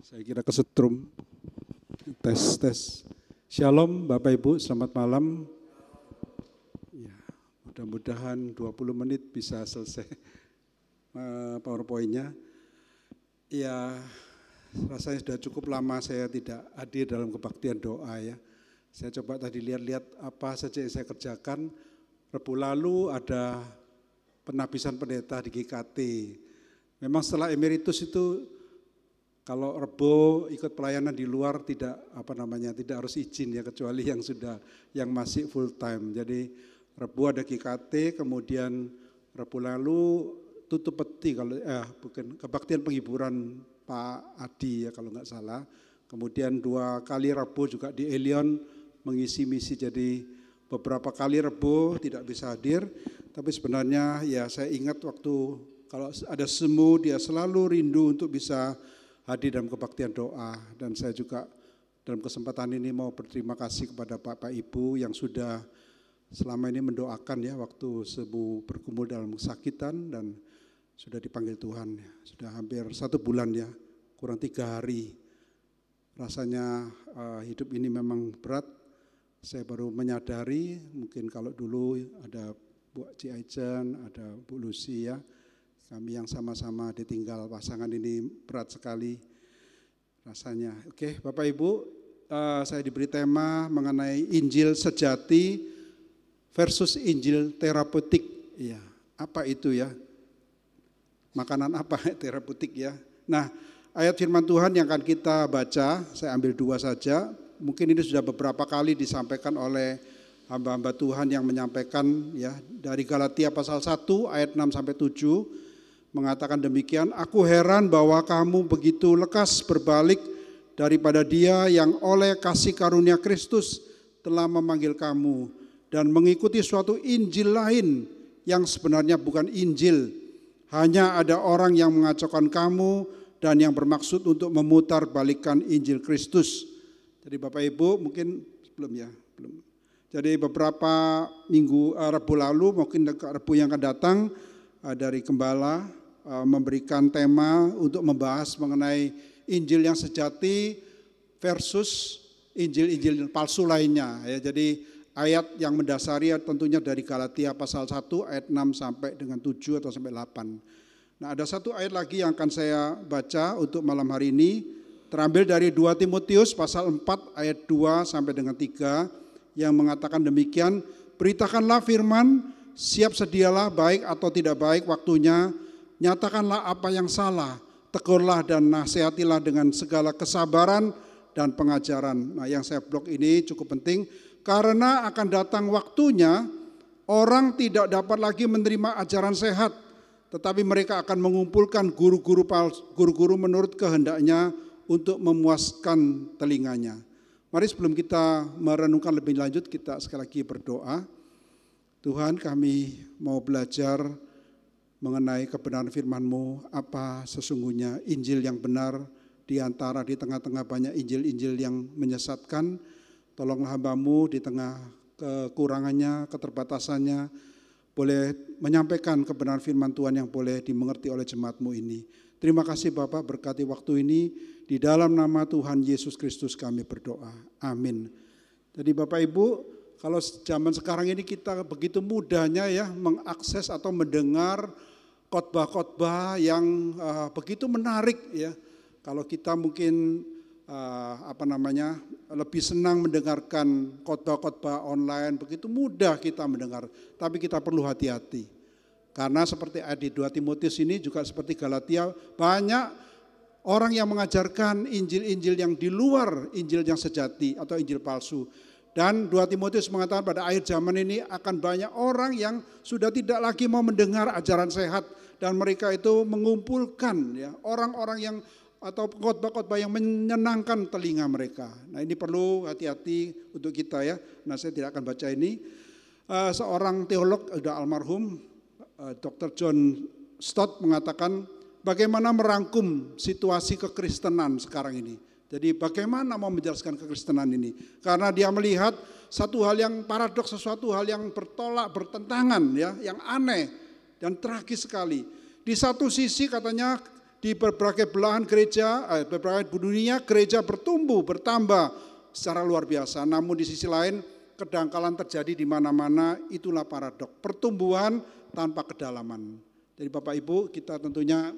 Saya kira kesetrum. Tes. Shalom Bapak Ibu, selamat malam. Ya, mudah-mudahan 20 menit bisa selesai PowerPoint-nya. Ya, rasanya sudah cukup lama saya tidak hadir dalam kebaktian doa ya. Saya coba tadi lihat-lihat apa saja yang saya kerjakan. Rabu lalu ada penabisan pendeta di GKT. Memang setelah emeritus itu kalau Rebo ikut pelayanan di luar tidak harus izin ya, kecuali yang masih full time. Jadi Rebo ada GKT, kemudian Rebo lalu tutup peti kebaktian penghiburan Pak Adi ya kalau nggak salah. Kemudian 2 kali Rebo juga di Elion mengisi misi, jadi beberapa kali Rebo tidak bisa hadir. Tapi sebenarnya ya saya ingat waktu kalau ada semu dia selalu rindu untuk bisa hadir dalam kebaktian doa, dan saya juga dalam kesempatan ini mau berterima kasih kepada Bapak Ibu yang sudah selama ini mendoakan ya waktu Sebu bergumul dalam kesakitan dan sudah dipanggil Tuhan ya. Sudah hampir 1 bulan ya, kurang 3 hari. Rasanya hidup ini memang berat. Saya baru menyadari, mungkin kalau dulu ada Bu Ciaijen, ada Bu Lucy ya, kami yang sama-sama ditinggal pasangan ini berat sekali rasanya. Oke, Bapak Ibu, saya diberi tema mengenai Injil sejati versus Injil terapeutik. Ya, apa itu ya? Makanan apa terapeutik ya? Nah, ayat firman Tuhan yang akan kita baca, saya ambil 2 saja. Mungkin ini sudah beberapa kali disampaikan oleh hamba-hamba Tuhan yang menyampaikan ya, dari Galatia pasal 1 ayat 6 sampai 7. Mengatakan demikian, aku heran bahwa kamu begitu lekas berbalik daripada Dia yang oleh kasih karunia Kristus telah memanggil kamu dan mengikuti suatu Injil lain yang sebenarnya bukan Injil. Hanya ada orang yang mengacaukan kamu dan yang bermaksud untuk memutar balikan Injil Kristus. Jadi Bapak Ibu mungkin belum. Jadi beberapa minggu Rabu lalu, mungkin Rabu yang akan datang dari Gembala memberikan tema untuk membahas mengenai Injil yang sejati versus Injil-Injil palsu lainnya. Ya, jadi ayat yang mendasari tentunya dari Galatia pasal 1 ayat 6 sampai dengan 7 atau sampai 8. Nah, ada satu ayat lagi yang akan saya baca untuk malam hari ini, terambil dari 2 Timotius pasal 4 ayat 2 sampai dengan 3 yang mengatakan demikian, beritakanlah firman, siap sedialah baik atau tidak baik waktunya, nyatakanlah apa yang salah, tegurlah dan nasihatilah dengan segala kesabaran dan pengajaran. Nah, yang saya blok ini cukup penting karena akan datang waktunya orang tidak dapat lagi menerima ajaran sehat, tetapi mereka akan mengumpulkan guru-guru menurut kehendaknya untuk memuaskan telinganya. Mari sebelum kita merenungkan lebih lanjut, kita sekali lagi berdoa. Tuhan, kami mau belajar mengenai kebenaran firman-Mu, apa sesungguhnya Injil yang benar di tengah-tengah banyak Injil-Injil yang menyesatkan. Tolonglah hamba-Mu di tengah kekurangannya, keterbatasannya, boleh menyampaikan kebenaran firman Tuhan yang boleh dimengerti oleh jemaat-Mu ini. Terima kasih Bapak, berkati waktu ini, di dalam nama Tuhan Yesus Kristus kami berdoa. Amin. Jadi Bapak Ibu, kalau zaman sekarang ini kita begitu mudahnya ya mengakses atau mendengar khotbah-khotbah yang begitu menarik ya. Kalau kita mungkin lebih senang mendengarkan khotbah-khotbah online, begitu mudah kita mendengar. Tapi kita perlu hati-hati. Karena seperti di 2 Timotius ini juga seperti Galatia, banyak orang yang mengajarkan Injil-Injil yang di luar Injil yang sejati atau Injil palsu. Dan 2 Timotius mengatakan pada akhir zaman ini akan banyak orang yang sudah tidak lagi mau mendengar ajaran sehat, dan mereka itu mengumpulkan ya orang-orang yang atau khotbah-khotbah yang menyenangkan telinga mereka. Nah, ini perlu hati-hati untuk kita ya. Nah, saya tidak akan baca ini. Seorang teolog sudah almarhum, Dr. John Stott mengatakan bagaimana merangkum situasi kekristenan sekarang ini. Jadi bagaimana mau menjelaskan kekristenan ini? Karena dia melihat satu hal yang paradoks, sesuatu hal yang bertentangan ya, yang aneh dan tragis sekali. Di satu sisi katanya di berbagai belahan gereja, berbagai dunia gereja bertumbuh, bertambah secara luar biasa. Namun di sisi lain kedangkalan terjadi di mana-mana, itulah paradok. Pertumbuhan tanpa kedalaman. Jadi Bapak Ibu, kita tentunya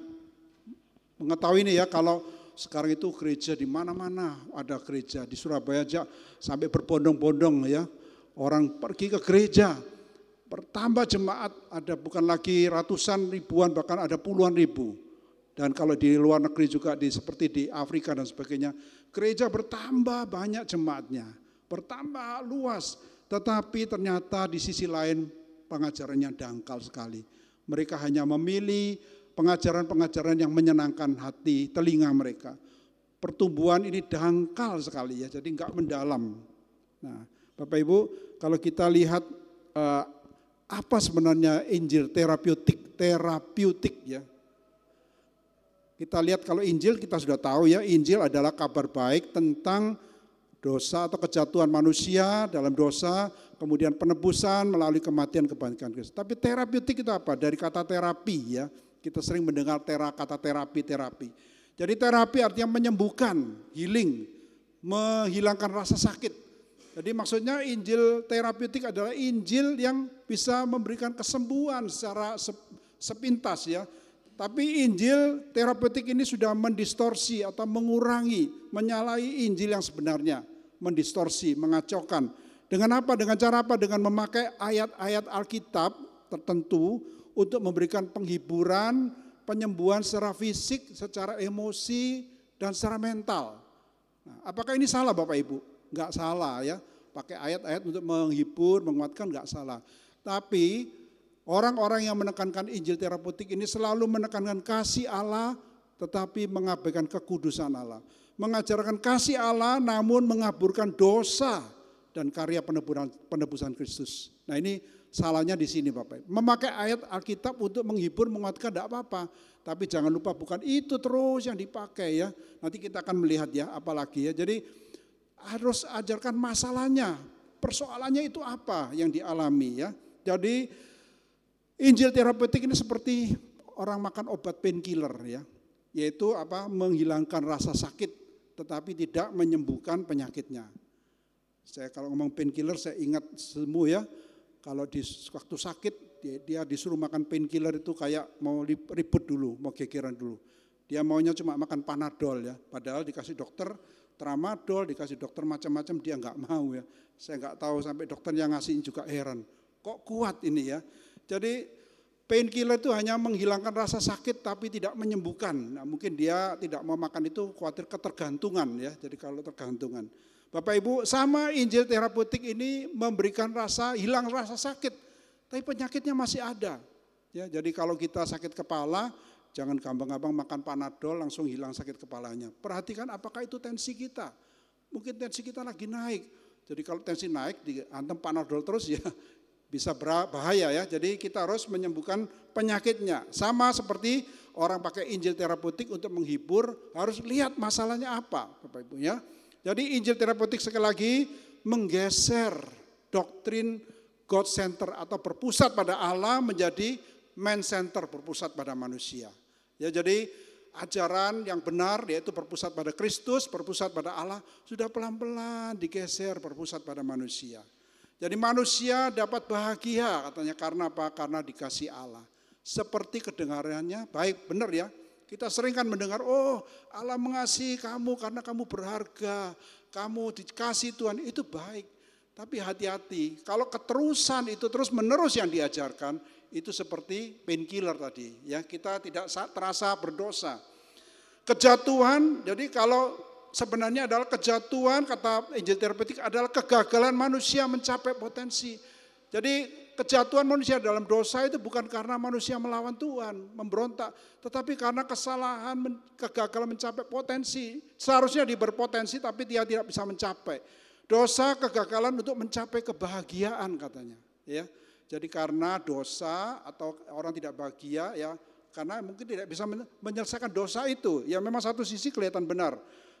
mengetahui ini ya, kalau sekarang itu gereja di mana-mana ada gereja. Di Surabaya aja sampai berbondong-bondong ya. Orang pergi ke gereja, bertambah jemaat, ada bukan lagi ratusan ribuan, bahkan ada puluhan ribu. Dan kalau di luar negeri juga seperti di Afrika dan sebagainya, gereja bertambah banyak jemaatnya, bertambah luas. Tetapi ternyata di sisi lain pengajarannya dangkal sekali. Mereka hanya memilih pengajaran-pengajaran yang menyenangkan hati, telinga mereka. Pertumbuhan ini dangkal sekali ya, jadi enggak mendalam. Nah, Bapak Ibu, kalau kita lihat apa sebenarnya Injil terapeutik ya. Kita lihat kalau Injil kita sudah tahu ya, Injil adalah kabar baik tentang dosa atau kejatuhan manusia dalam dosa, kemudian penebusan melalui kematian kebangkitan Kristus. Tapi terapeutik itu apa? Dari kata terapi ya, kita sering mendengar kata terapi. Jadi terapi artinya menyembuhkan, healing, menghilangkan rasa sakit. Jadi maksudnya Injil terapeutik adalah Injil yang bisa memberikan kesembuhan secara sepintas ya. Tapi Injil terapeutik ini sudah mendistorsi atau mengurangi, menyalahi Injil yang sebenarnya. Mendistorsi, mengacaukan. Dengan apa? Dengan cara apa? Dengan memakai ayat-ayat Alkitab tertentu untuk memberikan penghiburan, penyembuhan secara fisik, secara emosi, dan secara mental. Nah, apakah ini salah Bapak Ibu? Enggak salah ya. Pakai ayat-ayat untuk menghibur, menguatkan enggak salah. Tapi orang-orang yang menekankan Injil terapeutik ini selalu menekankan kasih Allah tetapi mengabaikan kekudusan Allah. Mengajarkan kasih Allah namun mengaburkan dosa dan karya penebusan Kristus. Nah ini salahnya di sini Bapak. Memakai ayat Alkitab untuk menghibur, menguatkan tidak apa-apa. Tapi jangan lupa bukan itu terus yang dipakai ya. Nanti kita akan melihat ya apalagi ya. Jadi harus ajarkan masalahnya, persoalannya itu apa yang dialami ya. Jadi Injil terapeutik ini seperti orang makan obat painkiller ya, yaitu apa? Menghilangkan rasa sakit, tetapi tidak menyembuhkan penyakitnya. Saya kalau ngomong painkiller, saya ingat semua ya. Kalau di waktu sakit dia disuruh makan painkiller itu kayak mau ribut dulu, mau gegeran dulu. Dia maunya cuma makan Panadol ya, padahal dikasih dokter Tramadol, dikasih dokter macam-macam dia nggak mau ya. Saya nggak tahu sampai dokter yang ngasihin juga heran. Kok kuat ini ya? Jadi painkiller itu hanya menghilangkan rasa sakit tapi tidak menyembuhkan. Nah, mungkin dia tidak mau makan itu khawatir ketergantungan ya. Jadi kalau tergantungan. Bapak Ibu, sama Injil terapeutik ini memberikan hilang rasa sakit. Tapi penyakitnya masih ada. Ya, jadi kalau kita sakit kepala, jangan gampang-gampang makan Panadol langsung hilang sakit kepalanya. Perhatikan apakah itu tensi kita. Mungkin tensi kita lagi naik. Jadi kalau tensi naik diantem Panadol terus ya bisa bahaya ya. Jadi kita harus menyembuhkan penyakitnya. Sama seperti orang pakai Injil terapeutik untuk menghibur, harus lihat masalahnya apa Bapak Ibu ya. Jadi Injil terapeutik sekali lagi menggeser doktrin God center atau berpusat pada Allah menjadi man center, berpusat pada manusia. Ya, jadi ajaran yang benar yaitu berpusat pada Kristus, berpusat pada Allah sudah pelan-pelan digeser berpusat pada manusia. Jadi manusia dapat bahagia katanya karena apa? Karena dikasih Allah. Seperti kedengarannya baik, benar ya. Kita sering kan mendengar, oh Allah mengasihi kamu karena kamu berharga, kamu dikasih Tuhan, itu baik. Tapi hati-hati, kalau keterusan itu terus menerus yang diajarkan, itu seperti painkiller tadi. Ya, kita tidak terasa berdosa. Kejatuhan, jadi kalau sebenarnya adalah kejatuhan, kata Injil terapeutik adalah kegagalan manusia mencapai potensi. Jadi kejatuhan manusia dalam dosa itu bukan karena manusia melawan Tuhan, memberontak. Tetapi karena kesalahan, kegagalan mencapai potensi. Seharusnya dia berpotensi tapi dia tidak bisa mencapai. Dosa kegagalan untuk mencapai kebahagiaan katanya. Ya, jadi karena dosa atau orang tidak bahagia ya, karena mungkin tidak bisa menyelesaikan dosa itu. Ya memang satu sisi kelihatan benar.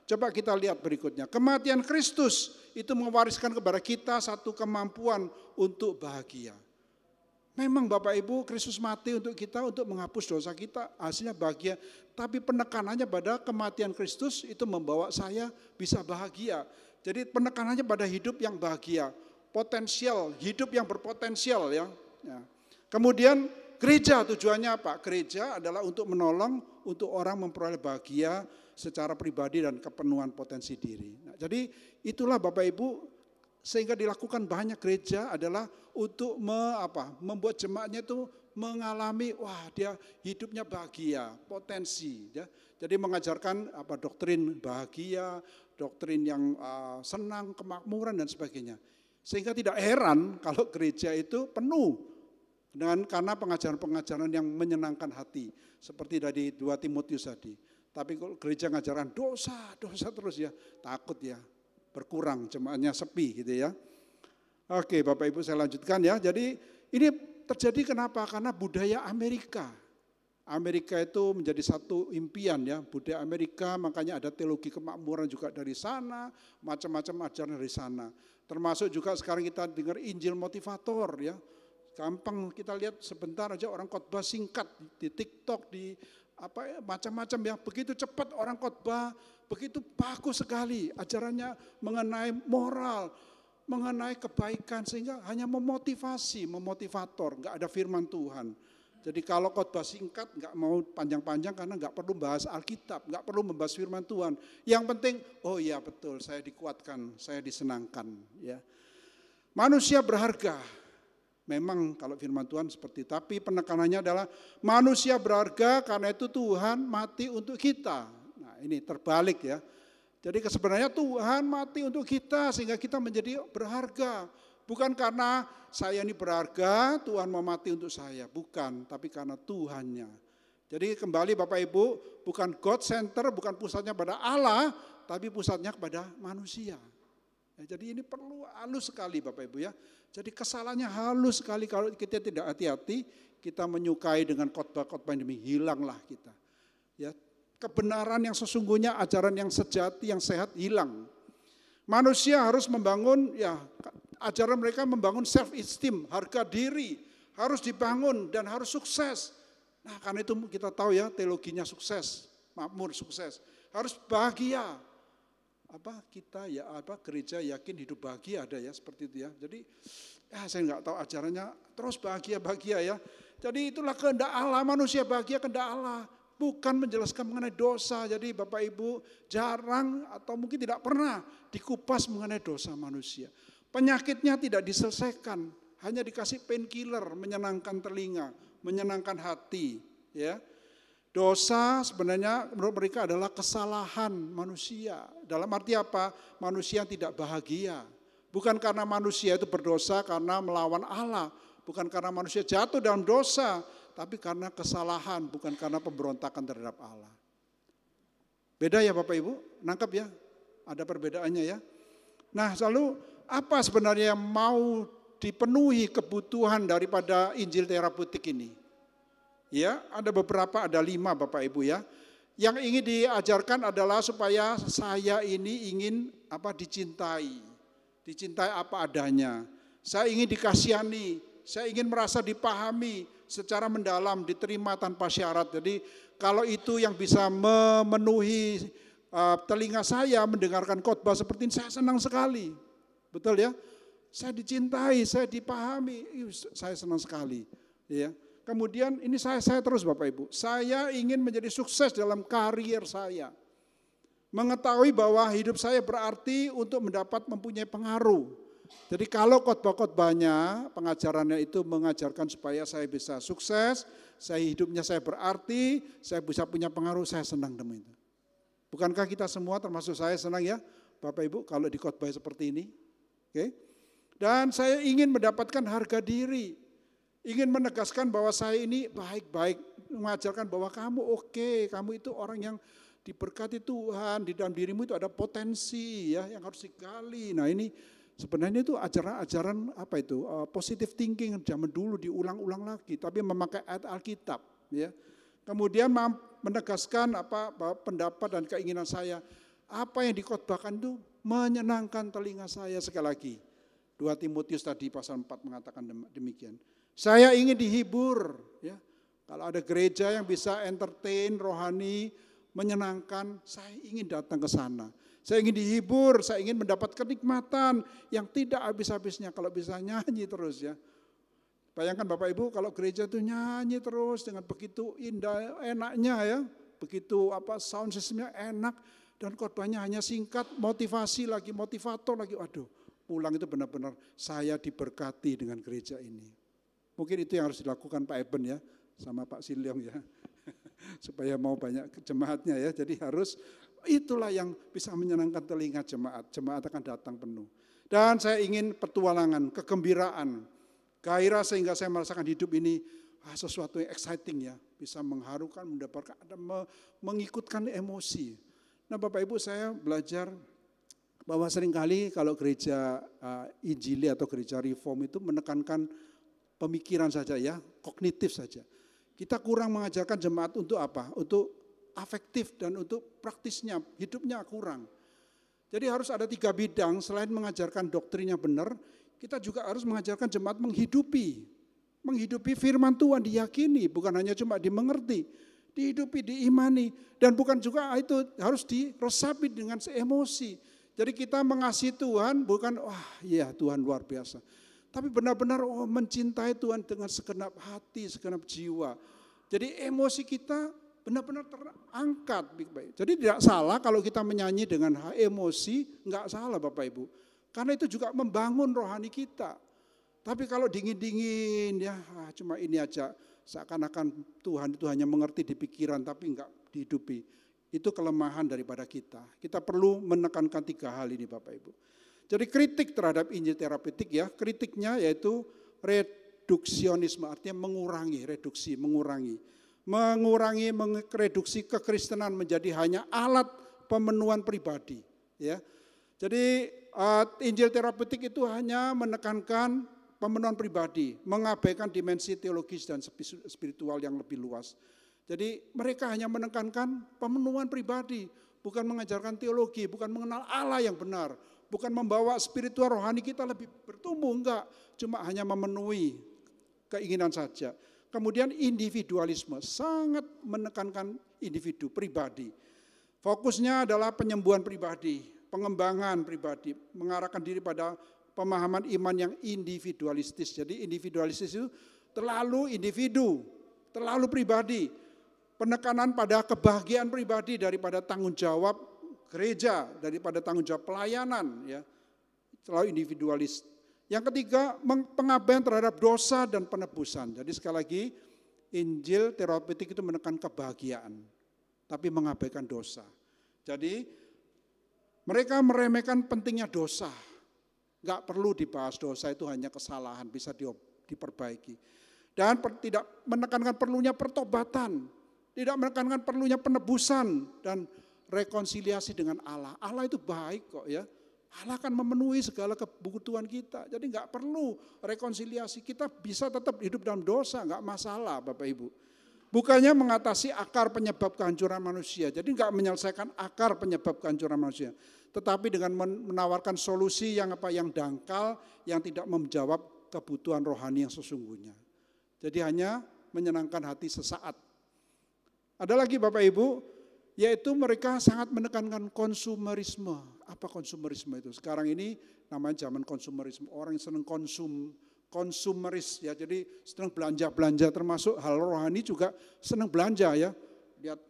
Coba kita lihat berikutnya. Kematian Kristus itu mewariskan kepada kita satu kemampuan untuk bahagia. Memang Bapak Ibu, Kristus mati untuk kita, untuk menghapus dosa kita, hasilnya bahagia. Tapi penekanannya pada kematian Kristus itu membawa saya bisa bahagia. Jadi penekanannya pada hidup yang bahagia, potensial, hidup yang berpotensial ya. Kemudian gereja tujuannya apa? Gereja adalah untuk menolong, untuk orang memperoleh bahagia secara pribadi dan kepenuhan potensi diri. Nah, jadi itulah Bapak Ibu, sehingga dilakukan banyak gereja adalah untuk membuat jemaatnya itu mengalami, dia hidupnya bahagia, potensi. Ya. Jadi mengajarkan doktrin bahagia, doktrin yang senang, kemakmuran dan sebagainya. Sehingga tidak heran kalau gereja itu penuh karena pengajaran-pengajaran yang menyenangkan hati. Seperti dari 2 Timotius tadi. Tapi kalau gereja ngajaran dosa terus ya, takut ya. Berkurang, jemaatnya sepi gitu ya. Oke Bapak Ibu saya lanjutkan ya. Jadi ini terjadi kenapa? Karena budaya Amerika. Amerika itu menjadi satu impian ya. Budaya Amerika, makanya ada teologi kemakmuran juga dari sana. Macam-macam ajaran dari sana. Termasuk juga sekarang kita dengar Injil motivator ya. Gampang kita lihat sebentar aja orang khotbah singkat di TikTok, di macam-macam ya. Begitu cepat orang khotbah, begitu bagus sekali ajarannya mengenai moral, mengenai kebaikan, sehingga hanya memotivator, enggak ada firman Tuhan. Jadi kalau khotbah singkat enggak mau panjang-panjang karena enggak perlu bahas Alkitab, enggak perlu membahas firman Tuhan. Yang penting, oh iya betul, saya dikuatkan, saya disenangkan ya. Manusia berharga. Memang kalau firman Tuhan seperti, tapi penekanannya adalah manusia berharga karena itu Tuhan mati untuk kita. Nah ini terbalik ya. Jadi sebenarnya Tuhan mati untuk kita sehingga kita menjadi berharga. Bukan karena saya ini berharga, Tuhan mau mati untuk saya. Bukan, tapi karena Tuhannya. Jadi kembali Bapak Ibu, bukan God Center, bukan pusatnya pada Allah, tapi pusatnya kepada manusia. Ya, jadi ini perlu halus sekali Bapak Ibu ya. Jadi kesalahannya halus sekali kalau kita tidak hati-hati, kita menyukai dengan khotbah-khotbah yang demi hilanglah kita. Ya, kebenaran yang sesungguhnya, ajaran yang sejati, yang sehat hilang. Manusia harus membangun, ya ajaran mereka membangun self-esteem, harga diri, harus dibangun dan harus sukses. Nah karena itu kita tahu ya teologinya sukses, makmur sukses, harus bahagia. Gereja yakin hidup bahagia ada ya seperti itu ya. Jadi saya nggak tahu ajarannya terus bahagia ya. Jadi itulah kehendak Allah, manusia bahagia kehendak Allah, bukan menjelaskan mengenai dosa. Jadi Bapak Ibu jarang atau mungkin tidak pernah dikupas mengenai dosa manusia. Penyakitnya tidak diselesaikan, hanya dikasih painkiller, menyenangkan telinga, menyenangkan hati ya. Dosa sebenarnya menurut mereka adalah kesalahan manusia. Dalam arti apa? Manusia yang tidak bahagia. Bukan karena manusia itu berdosa karena melawan Allah. Bukan karena manusia jatuh dalam dosa. Tapi karena kesalahan, bukan karena pemberontakan terhadap Allah. Beda ya Bapak Ibu? Nangkap ya? Ada perbedaannya ya. Nah lalu apa sebenarnya yang mau dipenuhi kebutuhan daripada Injil terapeutik ini? Ya, ada beberapa, ada 5 Bapak Ibu ya. Yang ingin diajarkan adalah supaya saya ini ingin dicintai. Dicintai apa adanya. Saya ingin dikasihani, saya ingin merasa dipahami secara mendalam, diterima tanpa syarat. Jadi kalau itu yang bisa memenuhi telinga saya mendengarkan khotbah seperti ini, saya senang sekali. Betul ya? Saya dicintai, saya dipahami, saya senang sekali. Ya. Kemudian ini saya terus Bapak Ibu, saya ingin menjadi sukses dalam karier saya. Mengetahui bahwa hidup saya berarti untuk mempunyai pengaruh. Jadi kalau khotbah-khotbahnya, pengajarannya itu mengajarkan supaya saya bisa sukses, hidupnya saya berarti, saya bisa punya pengaruh, saya senang demi itu. Bukankah kita semua termasuk saya senang ya Bapak Ibu kalau di khotbah seperti ini? Oke. Dan saya ingin mendapatkan harga diri. Ingin menegaskan bahwa saya ini baik-baik, mengajarkan bahwa kamu oke, kamu itu orang yang diberkati Tuhan, di dalam dirimu itu ada potensi ya yang harus digali. Nah ini sebenarnya itu ajaran-ajaran positive thinking zaman dulu diulang-ulang lagi, tapi memakai ayat Alkitab ya. Kemudian menegaskan bahwa pendapat dan keinginan saya, apa yang dikhotbahkan itu menyenangkan telinga saya sekali lagi. 2 Timotius tadi pasal 4 mengatakan demikian. Saya ingin dihibur. Ya. Kalau ada gereja yang bisa entertain, rohani, menyenangkan, saya ingin datang ke sana. Saya ingin dihibur, saya ingin mendapat kenikmatan yang tidak habis-habisnya. Kalau bisa nyanyi terus ya. Bayangkan Bapak Ibu kalau gereja itu nyanyi terus dengan begitu indah, enaknya ya. Begitu sound systemnya enak dan khotbahnya hanya singkat, motivasi lagi, motivator lagi. Waduh, pulang itu benar-benar saya diberkati dengan gereja ini. Mungkin itu yang harus dilakukan Pak Eben ya, sama Pak Silyong ya. Supaya mau banyak jemaatnya ya. Jadi itulah yang bisa menyenangkan telinga jemaat. Jemaat akan datang penuh. Dan saya ingin petualangan, kegembiraan, gairah sehingga saya merasakan hidup ini sesuatu yang exciting ya. Bisa mengharukan, mendapatkan, mengikutkan emosi. Nah Bapak Ibu saya belajar bahwa seringkali kalau gereja Injili atau gereja Reform itu menekankan pemikiran saja ya, kognitif saja. Kita kurang mengajarkan jemaat untuk apa? Untuk afektif dan untuk praktisnya, hidupnya kurang. Jadi harus ada 3 bidang, selain mengajarkan doktrinnya benar, kita juga harus mengajarkan jemaat menghidupi firman Tuhan, diyakini, bukan hanya cuma dimengerti, dihidupi, diimani, dan bukan juga itu harus diresapi dengan emosi. Jadi kita mengasihi Tuhan bukan, wah ya Tuhan luar biasa. Tapi benar-benar mencintai Tuhan dengan segenap hati, segenap jiwa. Jadi emosi kita benar-benar terangkat. Jadi tidak salah kalau kita menyanyi dengan emosi, enggak salah Bapak Ibu. Karena itu juga membangun rohani kita. Tapi kalau dingin-dingin ya cuma ini aja, seakan-akan Tuhan itu hanya mengerti di pikiran tapi enggak dihidupi. Itu kelemahan daripada kita. Kita perlu menekankan 3 hal ini Bapak Ibu. Jadi kritik terhadap Injil terapeutik ya, kritiknya yaitu reduksionisme, artinya mengurangi, mereduksi kekristenan menjadi hanya alat pemenuhan pribadi. Ya, jadi Injil terapeutik itu hanya menekankan pemenuhan pribadi, mengabaikan dimensi teologis dan spiritual yang lebih luas. Jadi mereka hanya menekankan pemenuhan pribadi, bukan mengajarkan teologi, bukan mengenal Allah yang benar. Bukan membawa spiritual rohani kita lebih bertumbuh, enggak. Cuma hanya memenuhi keinginan saja. Kemudian individualisme, sangat menekankan individu, pribadi. Fokusnya adalah penyembuhan pribadi, pengembangan pribadi, mengarahkan diri pada pemahaman iman yang individualistis. Jadi individualistis itu terlalu individu, terlalu pribadi. Penekanan pada kebahagiaan pribadi daripada tanggung jawab gereja, daripada tanggung jawab pelayanan, ya, terlalu individualis. Yang ketiga, pengabaian terhadap dosa dan penebusan. Jadi sekali lagi, Injil terapeutik itu menekan kebahagiaan, tapi mengabaikan dosa. Jadi mereka meremehkan pentingnya dosa. Enggak perlu dibahas dosa, itu hanya kesalahan, bisa diperbaiki. Dan tidak menekankan perlunya pertobatan, tidak menekankan perlunya penebusan dan rekonsiliasi dengan Allah. Allah itu baik kok ya. Allah akan memenuhi segala kebutuhan kita. Jadi enggak perlu rekonsiliasi. Kita bisa tetap hidup dalam dosa, enggak masalah Bapak Ibu. Bukannya mengatasi akar penyebab kehancuran manusia. Jadi enggak menyelesaikan akar penyebab kehancuran manusia. Tetapi dengan menawarkan solusi yang dangkal, yang tidak menjawab kebutuhan rohani yang sesungguhnya. Jadi hanya menyenangkan hati sesaat. Ada lagi Bapak Ibu, yaitu mereka sangat menekankan konsumerisme. Apa konsumerisme itu? Sekarang ini namanya zaman konsumerisme. Orang yang senang konsumeris ya. Jadi senang belanja-belanja, termasuk hal rohani juga senang belanja ya. Lihat,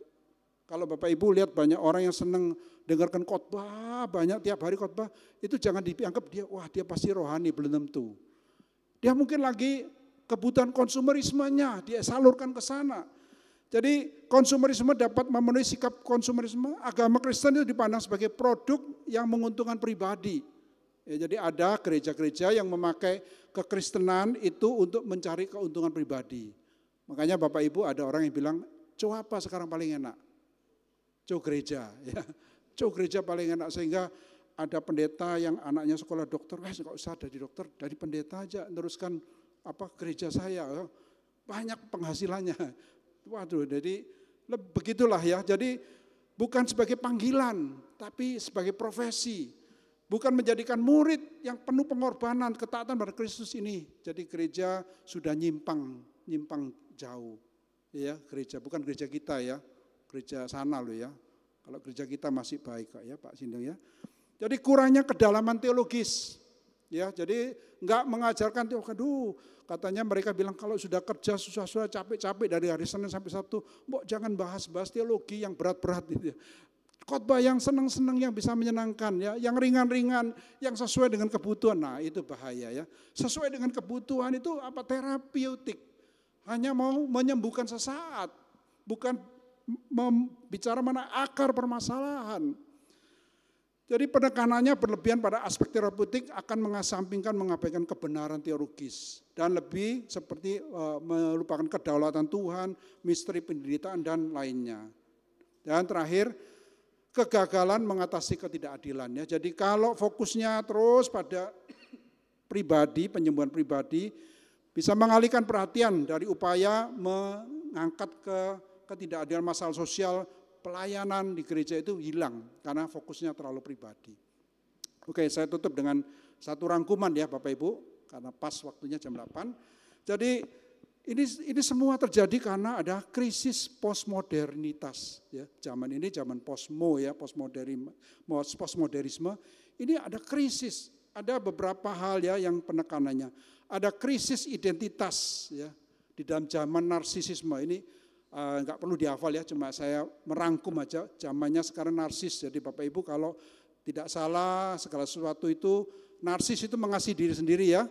kalau Bapak Ibu lihat banyak orang yang senang dengarkan khotbah, banyak tiap hari khotbah, itu jangan dianggap dia pasti rohani, belum tentu. Dia mungkin lagi kebutuhan konsumerismenya, dia salurkan ke sana. Jadi konsumerisme dapat memenuhi sikap konsumerisme. Agama Kristen itu dipandang sebagai produk yang menguntungkan pribadi. Ya, jadi ada gereja-gereja yang memakai kekristenan itu untuk mencari keuntungan pribadi. Makanya Bapak Ibu ada orang yang bilang, "Cow apa sekarang paling enak?" Cow gereja. Ya. Cow gereja paling enak, sehingga ada pendeta yang anaknya sekolah dokter, nggak usah jadi dokter, dari pendeta aja teruskan gereja saya. Banyak penghasilannya. Waduh, jadi begitulah ya. Jadi bukan sebagai panggilan, tapi sebagai profesi. Bukan menjadikan murid yang penuh pengorbanan, ketaatan pada Kristus ini. Jadi gereja sudah nyimpang jauh. Ya, gereja bukan gereja kita ya, gereja sana loh ya. Kalau gereja kita masih baik kok ya Pak Sindong ya. Jadi kurangnya kedalaman teologis. Ya, jadi enggak mengajarkan teologi. Aduh, katanya mereka bilang kalau sudah kerja susah-susah capek-capek dari hari Senin sampai Sabtu, mbok jangan bahas-bahas teologi yang berat-berat gitu ya. Khotbah yang senang-senang, yang bisa menyenangkan ya, yang ringan-ringan, yang sesuai dengan kebutuhan. Nah, itu bahaya ya. Sesuai dengan kebutuhan itu apa? Terapeutik. Hanya mau menyembuhkan sesaat, bukan bicara mana akar permasalahan. Jadi penekanannya berlebihan pada aspek terapeutik akan mengesampingkan mengabaikan kebenaran teologis dan lebih seperti melupakan kedaulatan Tuhan, misteri penderitaan dan lainnya. Dan terakhir, kegagalan mengatasi ketidakadilan. Ya. Jadi kalau fokusnya terus pada pribadi, penyembuhan pribadi, bisa mengalihkan perhatian dari upaya mengangkat ke ketidakadilan masalah sosial, pelayanan di gereja itu hilang karena fokusnya terlalu pribadi. Oke, saya tutup dengan satu rangkuman ya Bapak Ibu, karena pas waktunya jam 8. Jadi ini semua terjadi karena ada krisis postmodernitas ya. Zaman ini zaman postmodernisme. Ini ada krisis, ada beberapa hal ya yang penekanannya. Ada krisis identitas ya di dalam zaman narsisisme ini. Enggak perlu dihafal ya, cuma saya merangkum aja. Zamannya sekarang narsis. Jadi Bapak Ibu kalau tidak salah segala sesuatu itu narsis itu mengasihi diri sendiri ya.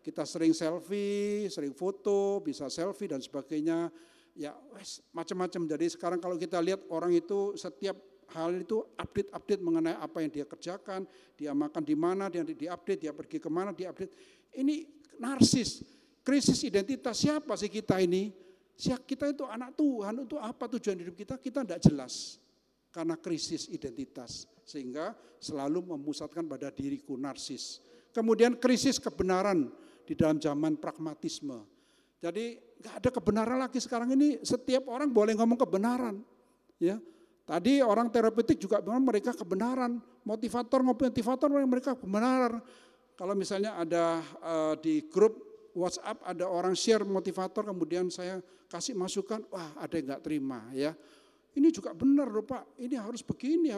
Kita sering selfie, sering foto, bisa selfie dan sebagainya. Ya macam-macam. Jadi sekarang kalau kita lihat orang itu setiap hal itu update mengenai apa yang dia kerjakan, dia makan di mana, dia diupdate, dia pergi kemana, diupdate. Ini narsis, krisis identitas. Siapa sih kita ini? Kita itu anak Tuhan, untuk apa tujuan hidup kita tidak jelas. Karena krisis identitas. Sehingga selalu memusatkan pada diriku, narsis. Kemudian krisis kebenaran di dalam zaman pragmatisme. Jadi nggak ada kebenaran lagi sekarang ini, setiap orang boleh ngomong kebenaran. Ya, tadi orang terapeutik juga bilang mereka kebenaran, motivator mereka kebenaran. Kalau misalnya ada di grup WhatsApp ada orang share motivator, kemudian saya kasih masukan, wah ada yang nggak terima ya. Ini juga benar loh Pak, ini harus begini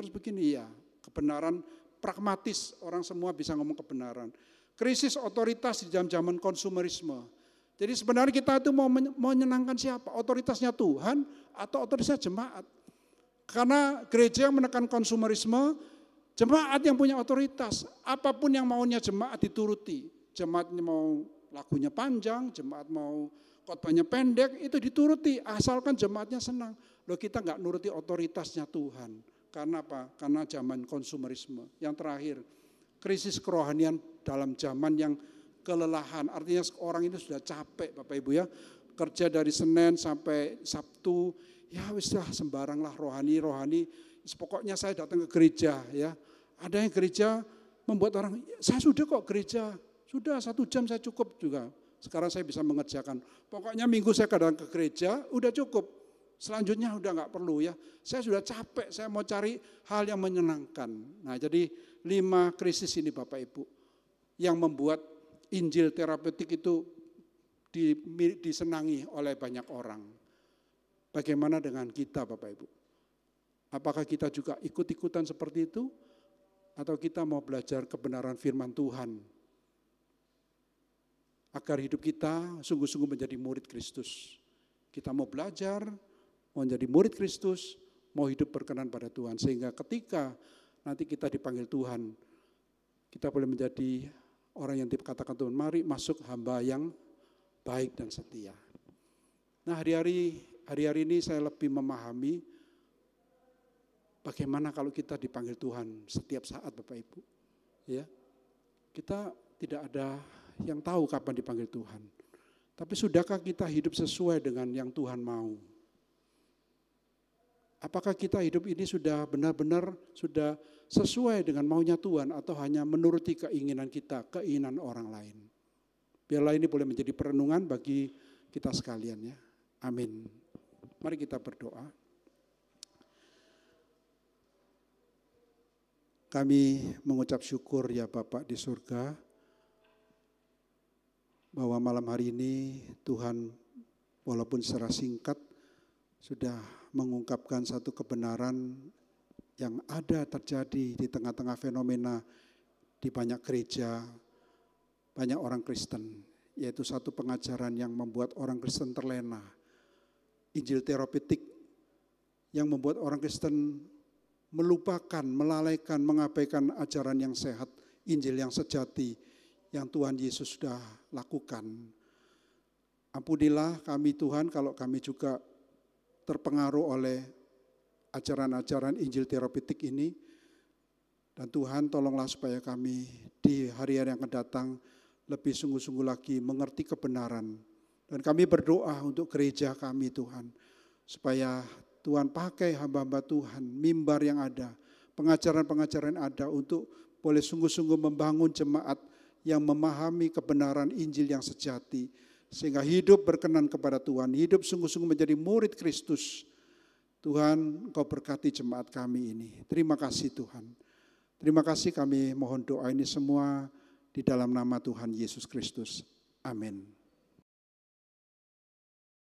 ya. Kebenaran pragmatis, orang semua bisa ngomong kebenaran. Krisis otoritas di zaman konsumerisme. Jadi sebenarnya kita itu mau menyenangkan siapa? Otoritasnya Tuhan atau otoritasnya jemaat? Karena gereja yang menekan konsumerisme, jemaat yang punya otoritas. Apapun yang maunya jemaat dituruti. Jemaatnya mau lagunya panjang, jemaat mau khotbahnya pendek, itu dituruti. Asalkan jemaatnya senang. Loh kita nggak nuruti otoritasnya Tuhan. Karena apa? Karena zaman konsumerisme. Yang terakhir, krisis kerohanian dalam zaman yang kelelahan. Artinya orang ini sudah capek Bapak Ibu ya. Kerja dari Senin sampai Sabtu, ya wis lah sembarang lah rohani. Pokoknya saya datang ke gereja ya. Ada yang gereja membuat orang, saya sudah kok gereja. Sudah 1 jam saya cukup juga. Sekarang saya bisa mengerjakan. Pokoknya minggu saya kadang ke gereja, udah cukup. Selanjutnya udah nggak perlu ya. Saya sudah capek, saya mau cari hal yang menyenangkan. Nah jadi 5 krisis ini Bapak Ibu. Yang membuat Injil terapeutik itu disenangi oleh banyak orang. Bagaimana dengan kita Bapak Ibu? Apakah kita juga ikut-ikutan seperti itu? Atau kita mau belajar kebenaran firman Tuhan? Agar hidup kita sungguh-sungguh menjadi murid Kristus. Kita mau belajar, mau menjadi murid Kristus, mau hidup berkenan pada Tuhan. Sehingga ketika nanti kita dipanggil Tuhan, kita boleh menjadi orang yang dikatakan Tuhan, mari masuk hamba yang baik dan setia. Nah hari-hari ini saya lebih memahami bagaimana kalau kita dipanggil Tuhan setiap saat Bapak Ibu. Ya, kita tidak ada yang tahu kapan dipanggil Tuhan. Tapi sudahkah kita hidup sesuai dengan yang Tuhan mau? Apakah kita hidup ini sudah benar-benar sudah sesuai dengan maunya Tuhan atau hanya menuruti keinginan kita, keinginan orang lain? Biarlah ini boleh menjadi perenungan bagi kita sekalian ya. Amin. Mari kita berdoa. Kami mengucap syukur ya Bapak di surga, bahwa malam hari ini Tuhan walaupun secara singkat sudah mengungkapkan satu kebenaran yang ada terjadi di tengah-tengah fenomena di banyak gereja, banyak orang Kristen, yaitu satu pengajaran yang membuat orang Kristen terlena. Injil terapeutik yang membuat orang Kristen melupakan, melalaikan, mengabaikan ajaran yang sehat, Injil yang sejati yang Tuhan Yesus sudah lakukan. Ampunilah kami Tuhan kalau kami juga terpengaruh oleh ajaran-ajaran Injil terapeutik ini. Dan Tuhan tolonglah supaya kami di hari-hari yang akan datang lebih sungguh-sungguh lagi mengerti kebenaran. Dan kami berdoa untuk gereja kami Tuhan, supaya Tuhan pakai hamba-hamba Tuhan, mimbar yang ada, pengajaran-pengajaran ada untuk boleh sungguh-sungguh membangun jemaat yang memahami kebenaran Injil yang sejati, sehingga hidup berkenan kepada Tuhan, hidup sungguh-sungguh menjadi murid Kristus. Tuhan, Engkau berkati jemaat kami ini. Terima kasih Tuhan. Terima kasih, kami mohon doa ini semua di dalam nama Tuhan Yesus Kristus. Amin.